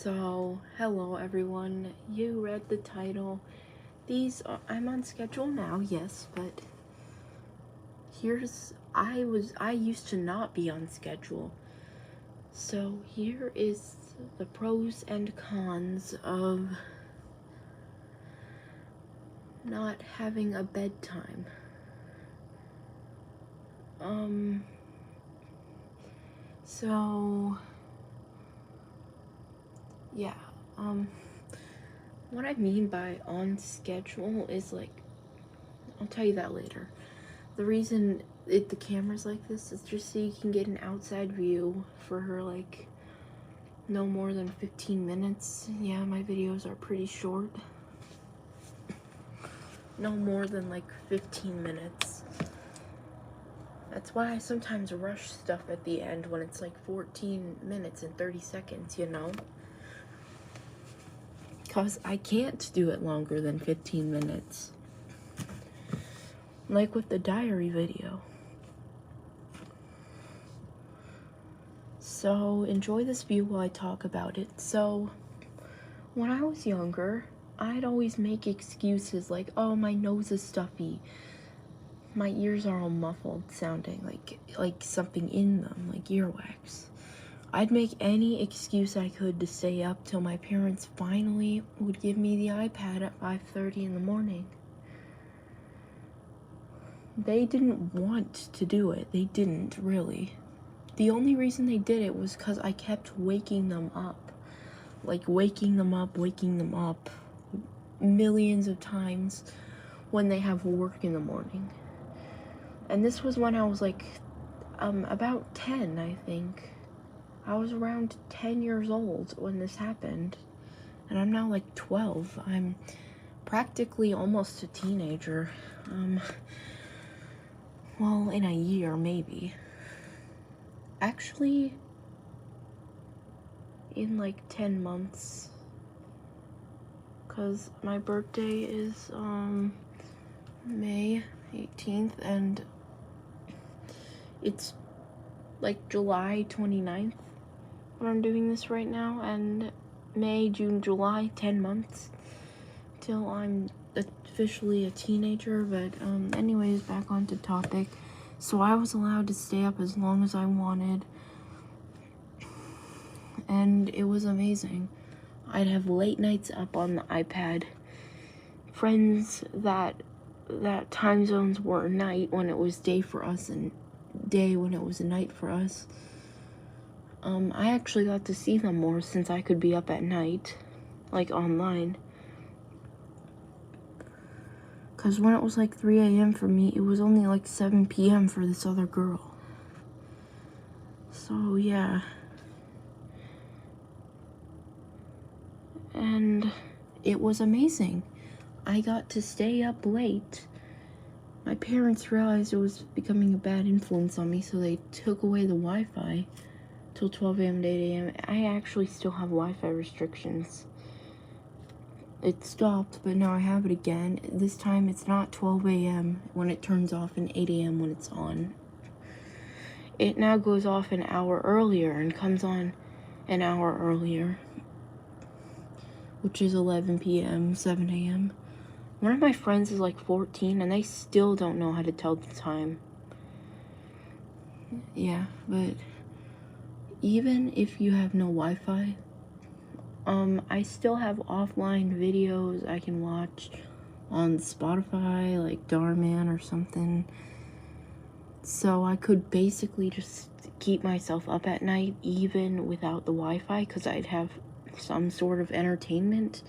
So, hello everyone. You read the title. I'm on schedule now, yes, but I used to not be on schedule. So, here is the pros and cons of not having a bedtime. So, yeah, what I mean by on schedule is I'll tell you that later. The reason the camera's like this is just so you can get an outside view for her, no more than 15 minutes. Yeah, my videos are pretty short. No more than 15 minutes. That's why I sometimes rush stuff at the end when it's 14 minutes and 30 seconds, you know? Because I can't do it longer than 15 minutes. Like with the diary video. So, enjoy this view while I talk about it. So, when I was younger, I'd always make excuses like, oh, my nose is stuffy. My ears are all muffled sounding, like something in them, like earwax. I'd make any excuse I could to stay up till my parents finally would give me the iPad at 5:30 in the morning. They didn't want to do it. They didn't, really. The only reason they did it was because I kept waking them up. Waking them up millions of times when they have work in the morning. And this was when I was about 10, I think. I was around 10 years old when this happened. And I'm now 12. I'm practically almost a teenager. Well, in a year, maybe. Actually, in 10 months. Because my birthday is, May 18th, and it's July 29th when I'm doing this right now, and May, June, July, 10 months till I'm officially a teenager. But anyways, back onto topic. So I was allowed to stay up as long as I wanted, and it was amazing. I'd have late nights up on the iPad. Friends that time zones were night when it was day for us and day when it was a night for us. I actually got to see them more since I could be up at night, online. Because when it was 3 a.m. for me, it was only 7 p.m. for this other girl. So, yeah. And it was amazing. I got to stay up late. My parents realized it was becoming a bad influence on me, so they took away the Wi-Fi till 12 a.m. to 8 a.m. I actually still have Wi-Fi restrictions. It stopped, but now I have it again. This time it's not 12 a.m. when it turns off and 8 a.m. when it's on. It now goes off an hour earlier and comes on an hour earlier, which is 11 p.m., 7 a.m. One of my friends is 14 and they still don't know how to tell the time. Yeah, but even if you have no Wi-Fi, I still have offline videos I can watch on Spotify, like Dhar Mann or something. So I could basically just keep myself up at night even without the Wi-Fi, because I'd have some sort of entertainment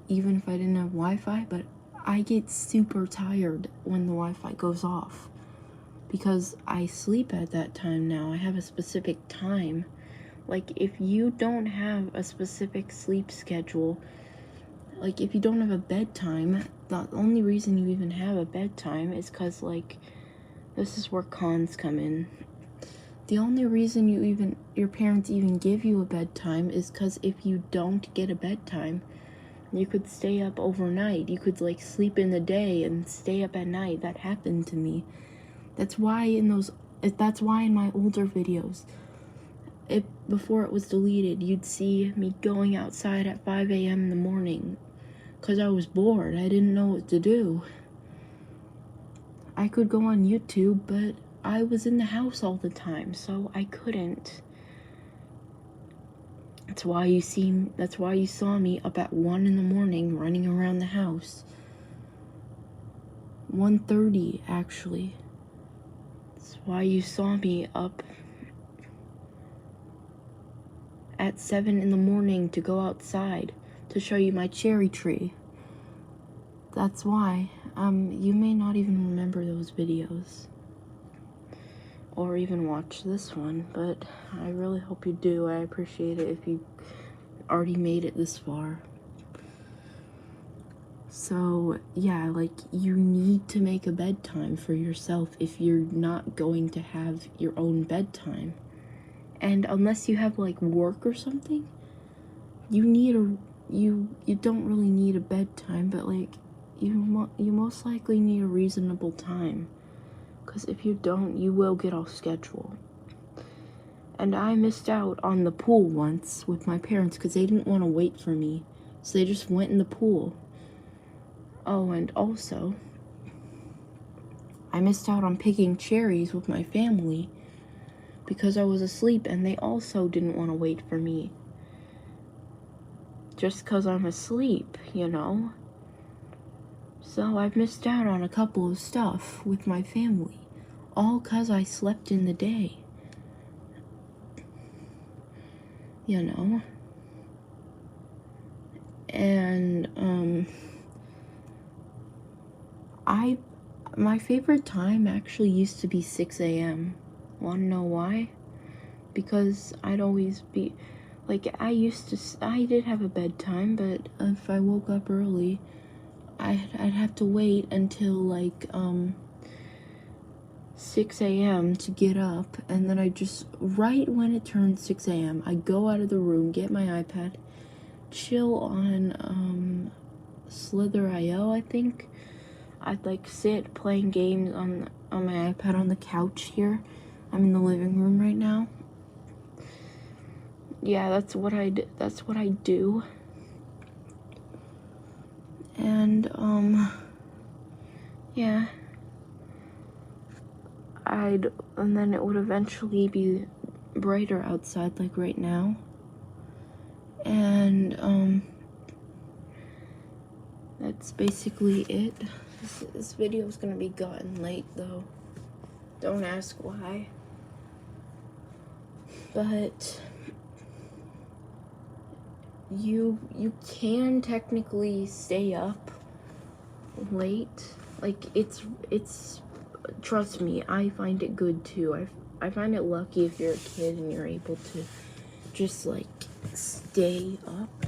even if I didn't have Wi-Fi. But I get super tired when the Wi-Fi goes off because I sleep at that time now. I have a specific time. If you don't have a specific sleep schedule, if you don't have a bedtime, the only reason you even have a bedtime is because, this is where cons come in. The only reason your parents even give you a bedtime is because if you don't get a bedtime, you could stay up overnight. You could, sleep in the day and stay up at night. That happened to me. That's why in my older videos, before it was deleted, you'd see me going outside at 5 a.m. in the morning because I was bored. I didn't know what to do. I could go on YouTube, but I was in the house all the time, so I couldn't. That's why you saw me up at 1 in the morning running around the house. 1:30 actually. That's why you saw me up at 7 in the morning to go outside to show you my cherry tree. That's why. You may not even remember those videos or even watch this one, but I really hope you do. I appreciate it if you already made it this far. So yeah, like, you need to make a bedtime for yourself if you're not going to have your own bedtime. And unless you have like work or something, you don't really need a bedtime, but like you most likely need a reasonable time, because if you don't, you will get off schedule. And I missed out on the pool once with my parents because they didn't want to wait for me, so they just went in the pool. Oh, and also I missed out on picking cherries with my family because I was asleep, and they also didn't want to wait for me just because I'm asleep, you know? So I've missed out on a couple of stuff with my family, all because I slept in the day, you know? And, my favorite time actually used to be 6 a.m. Wanna know why? Because I'd always be, like, I did have a bedtime, but if I woke up early, I'd have to wait until, like, 6 a.m. to get up, and then right when it turned 6 a.m., I'd go out of the room, get my iPad, chill on, Slither.io, I think. I'd, like, sit playing games on my iPad on the couch here. I'm in the living room right now. Yeah, that's what I do. And, yeah. And then it would eventually be brighter outside, like right now. And, that's basically it. This video is gonna be gotten late, though. Don't ask why. But you can technically stay up late. Like, it's trust me, I find it good too. I find it lucky if you're a kid and you're able to just, like, stay up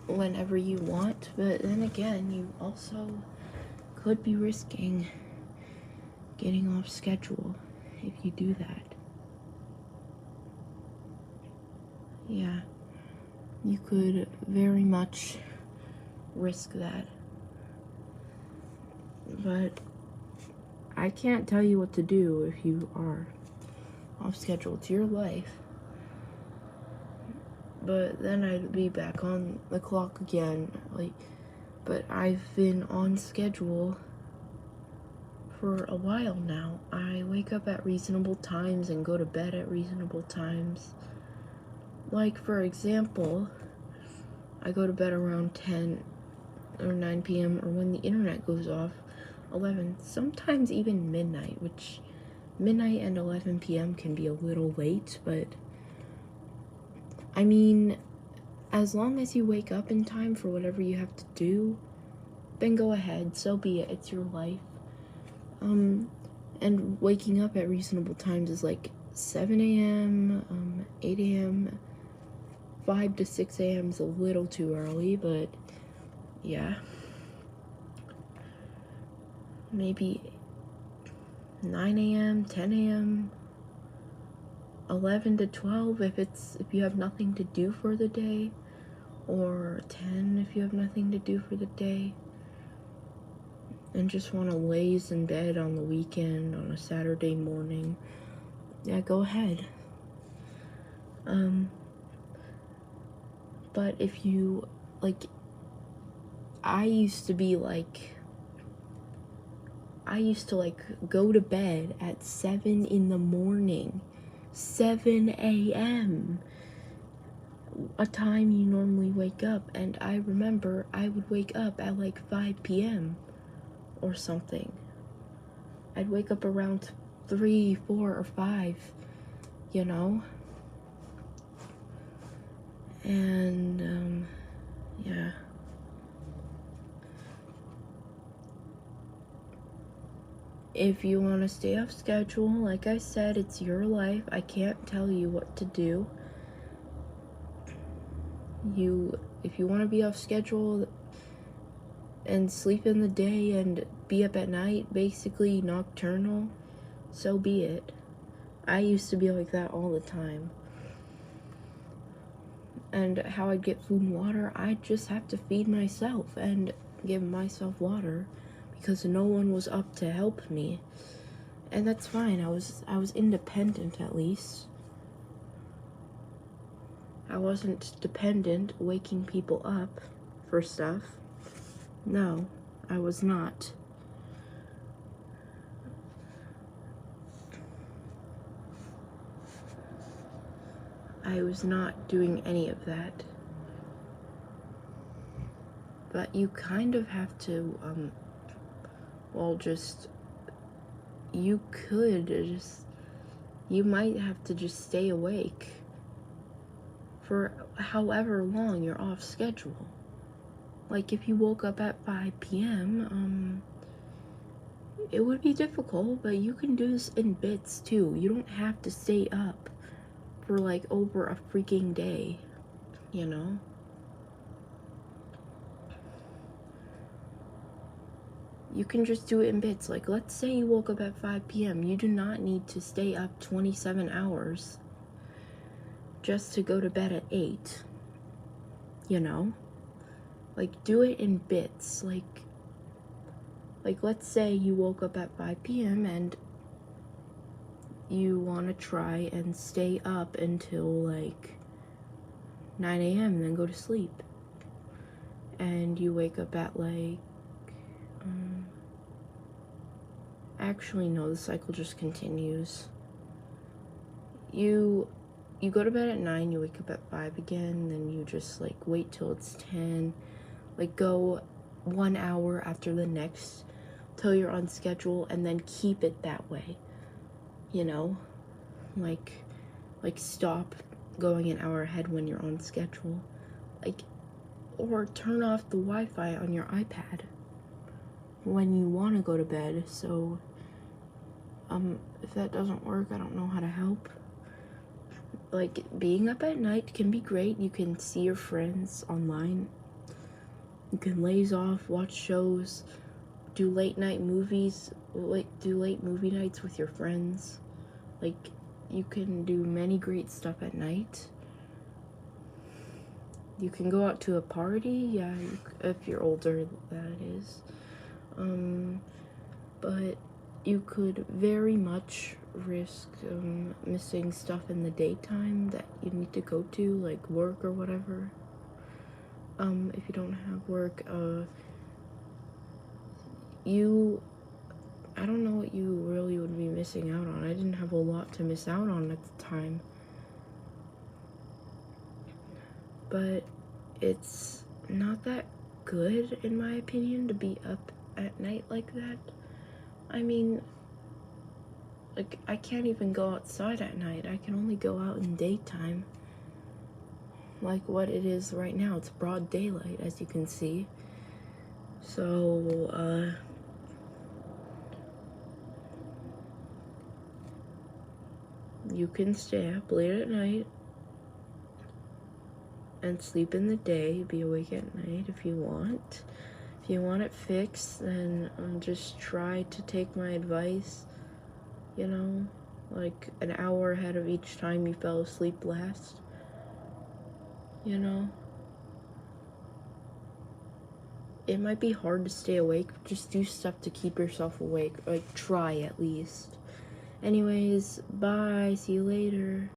whenever you want. But then again, you also could be risking getting off schedule if you do that. Yeah, you could very much risk that. But I can't tell you what to do if you are off schedule. It's your life. But then I'd be back on the clock again. But I've been on schedule for a while now. I wake up at reasonable times and go to bed at reasonable times. Like, for example, I go to bed around 10 or 9 p.m. or when the internet goes off, 11, sometimes even midnight, which midnight and 11 p.m. can be a little late, but I mean, as long as you wake up in time for whatever you have to do, then go ahead, so be it, it's your life. And waking up at reasonable times is like 7 a.m., 8 a.m., 5 to 6 a.m. is a little too early, but yeah. Maybe 9 a.m., 10 a.m., 11 to 12 if you have nothing to do for the day, or 10 if you have nothing to do for the day and just want to laze in bed on the weekend on a Saturday morning, Yeah, go ahead. But if you, like, I used to go to bed at 7 in the morning. 7 a.m. A time you normally wake up. And I remember I would wake up at like 5 p.m. or something. I'd wake up around 3, 4, or 5, you know? And, yeah. If you want to stay off schedule, like I said, it's your life. I can't tell you what to do. If you want to be off schedule and sleep in the day and be up at night, basically nocturnal, so be it. I used to be like that all the time. And how I'd get food and water, I'd just have to feed myself and give myself water because no one was up to help me. And that's fine. I was independent at least. I wasn't dependent waking people up for stuff. No, I was not. I was not doing any of that. But you kind of have to, you might have to just stay awake for however long you're off schedule. Like if you woke up at 5 p.m., it would be difficult, but you can do this in bits too. You don't have to stay up for like over a freaking day, you know? You can just do it in bits. Like, let's say you woke up at 5 p.m. You do not need to stay up 27 hours just to go to bed at 8, you know? Like, do it in bits. Like let's say you woke up at 5 p.m. and you want to try and stay up until like 9 a.m. and then go to sleep. And you wake up at like, actually no, the cycle just continues. You go to bed at 9, you wake up at 5 again, then you just like wait till it's 10, like go 1 hour after the next till you're on schedule, and then keep it that way, you know? Like stop going an hour ahead when you're on schedule. Like, or turn off the Wi-Fi on your iPad when you want to go to bed. So if that doesn't work, I don't know how to help. Like, being up at night can be great. You can see your friends online. You can laze off, watch shows, do late night movies, do late movie nights with your friends. Like, you can do many great stuff at night. You can go out to a party, yeah, if you're older, that is. But you could very much risk missing stuff in the daytime that you need to go to, like work or whatever. If you don't have work, I don't know what you really would be missing out on. I didn't have a lot to miss out on at the time. But it's not that good, in my opinion, to be up at night like that. I mean, like, I can't even go outside at night. I can only go out in daytime. Like what it is right now. It's broad daylight, as you can see. So, you can stay up late at night and sleep in the day, be awake at night if you want. If you want it fixed, then just try to take my advice, you know, like an hour ahead of each time you fell asleep last, you know. It might be hard to stay awake, just do stuff to keep yourself awake, like try at least. Anyways, bye. See you later.